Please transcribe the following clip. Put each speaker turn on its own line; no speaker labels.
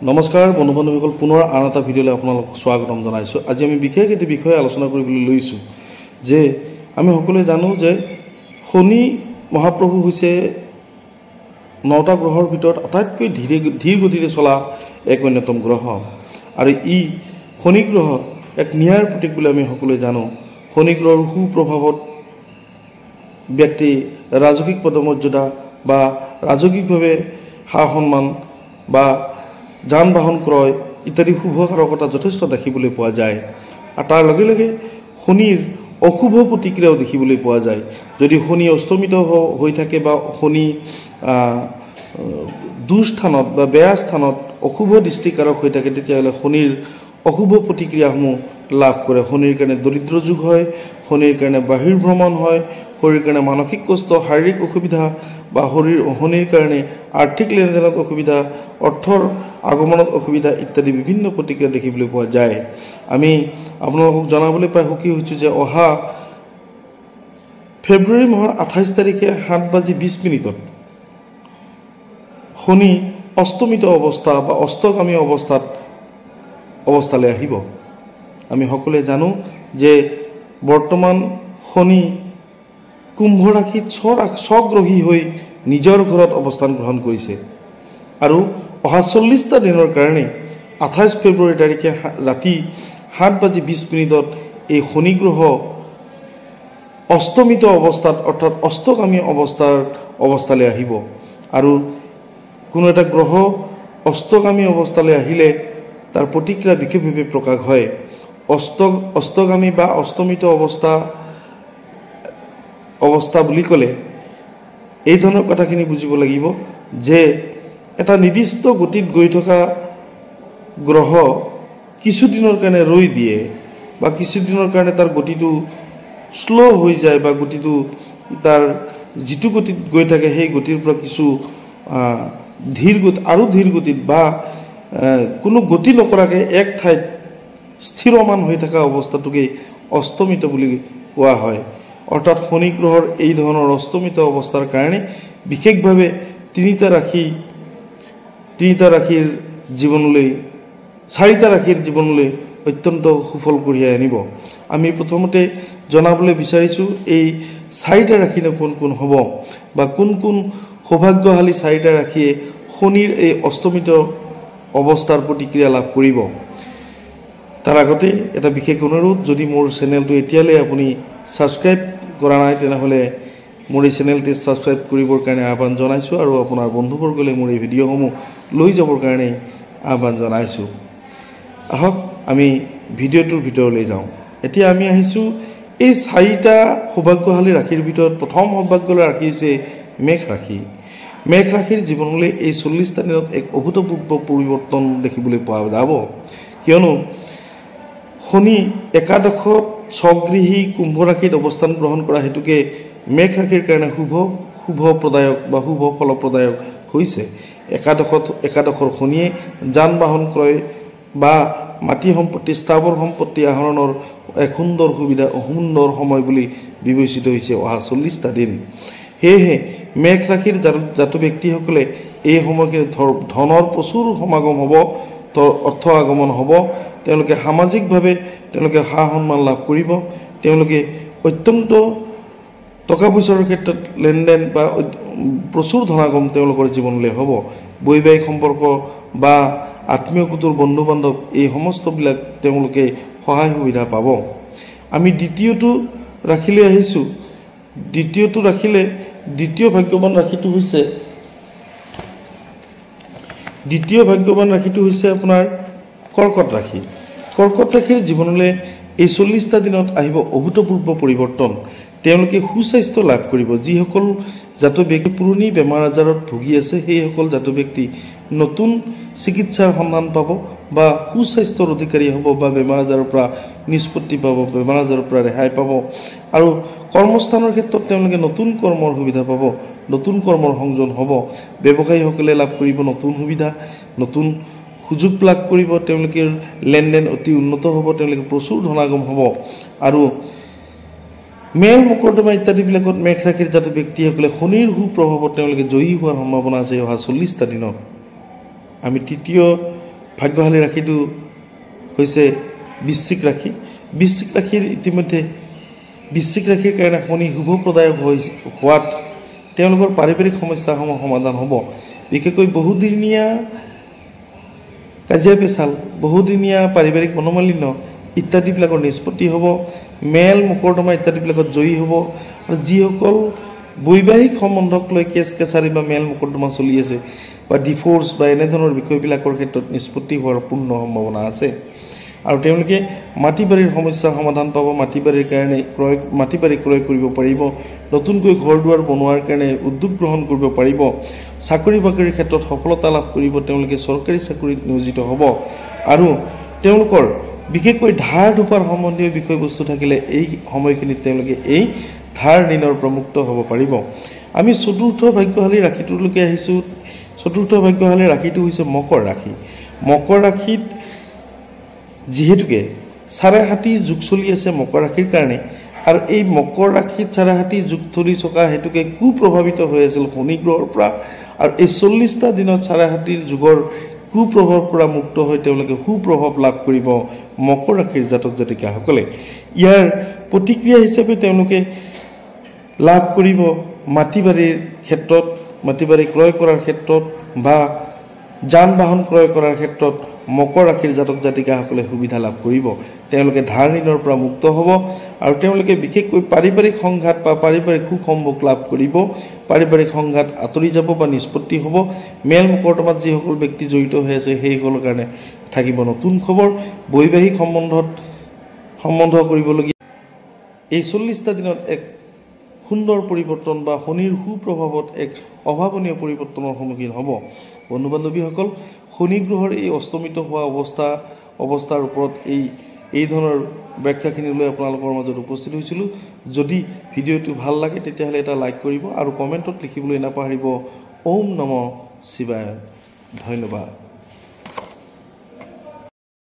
নমস্কাৰ বন্ধু বান্ধৱীসকল, পুনৰ আন এটা ভিডিঅ'লৈ আপোনালোকক স্বাগতম জনাইছোঁ। আজি আমি বিশেষ এটি বিষয়ে আলোচনা কৰিবলৈ লৈছোঁ যে আমি সকলোৱে জানো যে শনি মহাপ্ৰভু হৈছে 9টা গ্ৰহৰ ভিতৰত আটাইতকৈ ধীৰ গতিৰে চলা এক অন্যতম গ্ৰহ আৰু শনি গ্ৰহ এক ন্যায়ৰ প্ৰতীক বুলি আমি সকলোৱে জানো। শনি গ্ৰহৰ সুপ্ৰভাৱত ব্যক্তি ৰাজকীয় পদমৰ্যাদা বা ৰাজকীয়ভাৱে সা সন্মান বা যান বাহন ক্ৰয় ইত্যাদি শুভ কাৰকতা যথেষ্ট দেখিবলৈ পোৱা যায়। আৰু তাৰ লগে লগে শনিৰ অশুভ প্ৰতিক্ৰিয়াও দেখিবলৈ পোৱা যায়। যদি শনি অস্তমিত হৈ থাকে বা শনি দুস্থানত বা বেয়া স্থানত অশুভ দৃষ্টিকাৰক হৈ থাকে, তেতিয়াহ'লে শনিৰ অশুভ প্ৰতিক্ৰিয়াসমূহ লাভ কৰে। শনিৰ কাৰণে দৰিদ্ৰ যুগ হয়, শনিৰ কাৰণে বাহিৰ ভ্ৰমণ হয়, শনিৰ কাৰণে মানসিক কষ্ট, শাৰীৰিক অসুবিধা বা শনিৰ কাৰণে আৰ্থিক লেনদেনত অসুবিধা, অৰ্থৰ আগমনত অসুবিধা ইত্যাদি বিভিন্ন প্ৰতিক্ৰিয়া দেখিবলৈ পোৱা যায়। আমি আপোনালোকক জনাবলৈ পাই সুখী হৈছোঁ যে অহা ফেব্ৰুৱাৰী মাহৰ 28 তাৰিখে 7:20 শনি অস্তমিত অৱস্থা বা অস্তগামী অৱস্থালৈ আহিব। আমি সকলোৱে জানো যে বৰ্তমান শনি কুম্ভ ৰাশিত স্বগ্ৰহী হৈ নিজৰ ঘৰত অৱস্থান গ্ৰহণ কৰিছে আৰু অহা 40টা দিনৰ কাৰণে 28 ফেব্ৰুৱাৰী তাৰিখে ৰাতি 7:20 এই শনি গ্ৰহ অস্তমিত অৱস্থাত অৰ্থাৎ অস্তগামী অৱস্থালৈ আহিব। আৰু কোনো এটা গ্ৰহ অস্তগামী অৱস্থালৈ আহিলে তাৰ প্ৰতিক্ৰিয়া বিশেষভাৱে প্ৰকাশ হয়। অস্তগামী বা অস্তমিত অৱস্থা বুলি ক'লে এই ধৰণৰ কথাখিনি বুজিব লাগিব যে এটা নিৰ্দিষ্ট গতিত গৈ থকা গ্ৰহ কিছুদিনৰ কাৰণে ৰৈ দিয়ে বা কিছুদিনৰ কাৰণে তাৰ গতিটো শ্ল' হৈ যায় বা গতিটো তাৰ যিটো গতিত গৈ থাকে সেই গতিৰ পৰা কিছু ধীৰ গতিত বা কোনো গতি নকৰাকৈ এক ঠাইত স্থিৰমান হৈ থকা অৱস্থাটোকে অস্তমিত বুলি কোৱা হয়। অৰ্থাৎ শনি গ্ৰহৰ এই ধৰণৰ অস্তমিত অৱস্থাৰ কাৰণে বিশেষভাৱে চাৰিটা ৰাশিৰ জীৱনলৈ অত্যন্ত সুফল কঢ়িয়াই আনিব। আমি প্ৰথমতে জনাবলৈ বিচাৰিছোঁ এই 4টা ৰাশিনো কোন কোন হ'ব বা কোন কোন সৌভাগ্যশালী 4টা ৰাশিয়ে শনিৰ এই অস্তমিত অৱস্থাৰ প্ৰতিক্ৰিয়া লাভ কৰিব। তাৰ আগতে এটা বিশেষ অনুৰোধ, যদি মোৰ চেনেলটো এতিয়ালৈ আপুনি ছাবস্ক্ৰাইব কৰা নাই তেনেহ'লে মোৰ এই চেনেলটি ছাবস্ক্ৰাইব কৰিবৰ কাৰণে আহ্বান জনাইছোঁ আৰু আপোনাৰ বন্ধুবৰ্গলৈ মোৰ এই ভিডিঅ'সমূহ লৈ যাবৰ কাৰণে আহ্বান জনাইছোঁ। আহক আমি ভিডিঅ'টোৰ ভিতৰলৈ যাওঁ। এতিয়া আমি আহিছোঁ এই 4টা সৌভাগ্যশালী ৰাশিৰ ভিতৰত প্ৰথম সৌভাগ্যশালী ৰাশি হৈছে মেঘ ৰাশি। মেঘ ৰাশিৰ জীৱনলৈ এই 40টা দিনত এক অভূতপূৰ্ব পৰিৱৰ্তন দেখিবলৈ পোৱা যাব, কিয়নো শনি একাদশত স্বগৃহী কুম্ভ ৰাশিত অৱস্থান গ্ৰহণ কৰা হেতুকে মেঘ ৰাশিৰ কাৰণে শুভপ্ৰদায়ক বা শুভ ফলপ্ৰদায়ক হৈছে। একাদশৰ শনিয়ে যান বাহন ক্ৰয় বা মাটি সম্পত্তি, স্থাৱৰ সম্পত্তি আহৰণৰ এক সুন্দৰ সময় বুলি বিবেচিত হৈছে অহা 40টা দিন। সেয়েহে মেঘ ৰাশিৰ জাত ব্যক্তিসকলে এই সময়খিনি ধনৰ প্ৰচুৰ সমাগম হ'ব, অৰ্থ আগমন হ'ব, তেওঁলোকে সামাজিকভাৱে সা সন্মান লাভ কৰিব, তেওঁলোকে অত্যন্ত টকা পইচাৰ ক্ষেত্ৰত লেনদেন বা প্ৰচুৰ ধনাগম তেওঁলোকৰ জীৱনলৈ হ'ব। বৈবাহিক সম্পৰ্ক বা আত্মীয় কুটুৰ বন্ধু বান্ধৱ এই সমস্তবিলাক তেওঁলোকে সহায় সুবিধা পাব। আমি দ্বিতীয়টো ৰাশিলৈ আহিছোঁ। দ্বিতীয় ভাগ্যৱান ৰাশিটো হৈছে আপোনাৰ কৰ্কট ৰাশি। কৰ্কট ৰাশিৰ জীৱনলৈ এই 40টা দিনত আহিব অভূতপূৰ্ব পৰিৱৰ্তন। তেওঁলোকে সুস্বাস্থ্য লাভ কৰিব। যিসকল জাত ব্যক্তি পুৰণি বেমাৰ আজাৰত ভুগি আছে সেইসকল জাত ব্যক্তি নতুন চিকিৎসাৰ সন্ধান পাব বা সুস্বাস্থ্যৰ অধিকাৰী হ'ব বা বেমাৰ আজাৰৰ পৰা নিষ্পত্তি পাব, বেমাৰ আজাৰৰ পৰা ৰেহাই পাব। আৰু কৰ্মস্থানৰ ক্ষেত্ৰত তেওঁলোকে নতুন কৰ্মৰ সুবিধা পাব, নতুন কৰ্মৰ সংযোজন হ'ব। ব্যৱসায়ীসকলে লাভ কৰিব নতুন সুবিধা, নতুন সুযোগ লাভ কৰিব। তেওঁলোকৰ লেনদেন অতি উন্নত হ'ব, তেওঁলোকে প্ৰচুৰ ধনাগম হ'ব। আৰু মেল মোকৰ্দমা ইত্যাদিবিলাকত মেঘ ৰাশিৰ জাত ব্যক্তিসকলে শনিৰ সুপ্ৰভাৱত তেওঁলোকে জয়ী হোৱাৰ সম্ভাৱনা আছে অহা 40টা দিনত। আমি তৃতীয় ভাগ্যশালী ৰাশিটো হৈছে বৃশ্চিক ৰাশি। বৃশ্চিক ৰাশিৰ ইতিমধ্যে বৃশ্চিক ৰাশিৰ কাৰণে শনি শুভপ্ৰদায়ক হোৱাত তেওঁলোকৰ পাৰিবাৰিক সমস্যাসমূহ সমাধান হ'ব। বিশেষকৈ বহুদিনীয়া কাজিয়া পেচাল, বহুদিনীয়া পাৰিবাৰিক মনোমালিন্য ইত্যাদিবিলাকৰ নিষ্পত্তি হ'ব। মেল মোকৰ্দমা ইত্যাদিবিলাকত জয়ী হ'ব। আৰু যিসকল বৈবাহিক সম্বন্ধক লৈ কেছ কেছাৰী বা মেল মোকৰ্দমা চলি আছে বা ডিফ'ৰ্চ বা এনেধৰণৰ বিষয়বিলাকৰ ক্ষেত্ৰত নিষ্পত্তি হোৱাৰ পূৰ্ণ সম্ভাৱনা আছে। আৰু তেওঁলোকে মাটি বাৰীৰ সমস্যা সমাধান পাব। মাটি বাৰীৰ কাৰণে মাটি বাৰী ক্ৰয় কৰিব পাৰিব। নতুনকৈ ঘৰ দুৱাৰ বনোৱাৰ কাৰণে উদ্যোগ গ্ৰহণ কৰিব পাৰিব। চাকৰি বাকৰিৰ ক্ষেত্ৰত সফলতা লাভ কৰিব। তেওঁলোকে চৰকাৰী চাকৰিত নিয়োজিত হ'ব। আৰু তেওঁলোকৰ বিশেষকৈ ধাৰ ধোপাৰ সম্বন্ধীয় বিষয়বস্তু থাকিলে এই সময়খিনিত তেওঁলোকে এই ধাৰ ঋণৰ পৰা মুক্ত হ'ব পাৰিব। আমি চতুৰ্থ ভাগ্যশালী ৰাশিটোলৈকে আহিছোঁ। চতুৰ্থ ভাগ্যশালী ৰাশিটো হৈছে মকৰ ৰাশি। মকৰ ৰাশিত যিহেতুকে ৭.৫ যুগ চলি আছে মকৰ ৰাশিৰ কাৰণে, আৰু এই মকৰ ৰাশিত ৭.৫ যুগ চলি থকা হেতুকে কুপ্ৰভাৱিত হৈ আছিল শনি গ্ৰহৰ পৰা। আৰু এই ৪০টা দিনত ৭.৫ যুগৰ কুপ্ৰভাৱৰ পৰা মুক্ত হৈ তেওঁলোকে সুপ্ৰভাৱ লাভ কৰিব মকৰ ৰাশিৰ জাতক জাতিকাসকলে। ইয়াৰ প্ৰতিক্ৰিয়া হিচাপে তেওঁলোকে লাভ কৰিব মাটি বাৰীৰ ক্ষেত্ৰত, মাটি বাৰী ক্ৰয় কৰাৰ ক্ষেত্ৰত বা যান বাহন ক্ৰয় কৰাৰ ক্ষেত্ৰত মকৰ ৰাশিৰ জাতক জাতিকাসকলে সুবিধা লাভ কৰিব। তেওঁলোকে ধাৰ ঋণৰ পৰা মুক্ত হ'ব। আৰু তেওঁলোকে বিশেষকৈ পাৰিবাৰিক সংঘাত বা পাৰিবাৰিক সুখ সম্ভোগ লাভ কৰিব। পাৰিবাৰিক সংঘাত আঁতৰি যাব বা নিষ্পত্তি হ'ব। মেল মোকৰ্দমাত যিসকল ব্যক্তি জড়িত হৈ আছে সেইসকলৰ কাৰণে থাকিব নতুন খবৰ। বৈবাহিক সম্বন্ধ কৰিবলগীয়া এই ৪০টা দিনত এক সুন্দৰ পৰিৱৰ্তন বা শনিৰ সুপ্ৰভাৱত এক অভাৱনীয় পৰিৱৰ্তনৰ সন্মুখীন হ'ব। বন্ধু বান্ধৱীসকল, শনি গ্ৰহৰ এই অস্তমিত হোৱা অৱস্থাৰ ওপৰত এই ধৰণৰ ব্যাখ্যাখিনি লৈ আপোনালোকৰ মাজত উপস্থিত হৈছিলোঁ। যদি ভিডিঅ'টো ভাল লাগে তেতিয়াহ'লে এটা লাইক কৰিব আৰু কমেণ্টত লিখিবলৈ নাপাহৰিব। ওম নমঃ শিৱায়। ধন্যবাদ।